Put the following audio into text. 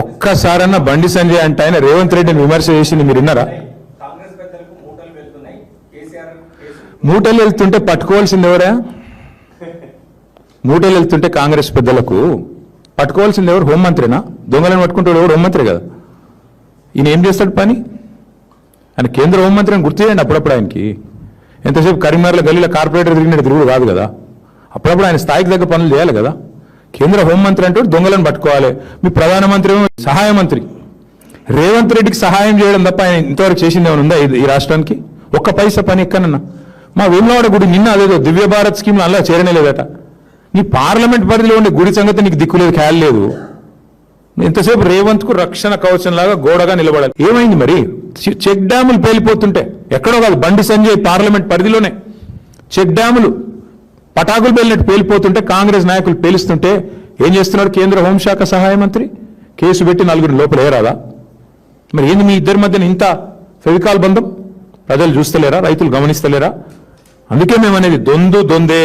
ఒక్కసారన్నా బండి సంజయ్ అంటే ఆయన రేవంత్ రెడ్డిని విమర్శ చేసింది మీరు విన్నారా? మూటలు వెళ్తుంటే పట్టుకోవాల్సింది ఎవరా? మూటలు వెళ్తుంటే కాంగ్రెస్ పెద్దలకు పట్టుకోవాల్సింది ఎవరు? హోంమంత్రినా? దొంగలను పట్టుకుంటాడు ఎవరు? హోంమంత్రి కదా. ఈయన ఏం చేస్తాడు పని? ఆయన కేంద్ర హోంమంత్రి అని గుర్తు చేయండి అప్పుడప్పుడు. ఆయనకి ఎంతసేపు కరీంనగర్లో గల్లీలో కార్పొరేటర్ తిరిగినట్టు తిరుగుడు కాదు కదా. అప్పుడప్పుడు ఆయన స్థాయికి దగ్గర పనులు చేయాలి కదా. కేంద్ర హోంమంత్రి అంటే దొంగలను పట్టుకోవాలి. మీ ప్రధానమంత్రి సహాయ మంత్రి రేవంత్ రెడ్డికి సహాయం చేయడం తప్ప ఆయన ఇంతవరకు చేసింది ఏమైనా ఉందా ఈ రాష్ట్రానికి? ఒక్క పైసా పని ఎక్కనన్నా? మా వేములవాడ గుడి నిన్న అదేదో దివ్య భారత్ స్కీమ్లో అలా చేరనేలేదట. నీ పార్లమెంట్ పరిధిలో ఉండే గుడి సంగతి నీకు దిక్కులేదు, ఖయాల్ లేదు. ఎంతసేపు రేవంత్కు రక్షణ కవచంలాగా గోడగా నిలబడాలి. ఏమైంది మరి? చెక్ డ్యాములు పేలిపోతుంటే ఎక్కడో కాదు, బండి సంజయ్ పార్లమెంట్ పరిధిలోనే చెక్ డ్యాములు పటాకులు పేలినట్టు పేలిపోతుంటే కాంగ్రెస్ నాయకులు పేలుస్తుంటే ఏం చేస్తున్నాడు కేంద్ర హోంశాఖ సహాయ మంత్రి? కేసు పెట్టి నలుగురిని లోపల ఏరాదా? మరి ఏంది మీ ఇద్దరి మధ్యన ఇంత ఫెవికాల్ బంధం? ప్రజలు చూస్తలేరా? రైతులు గమనిస్తలేరా? అందుకే మేము అనేది దొందే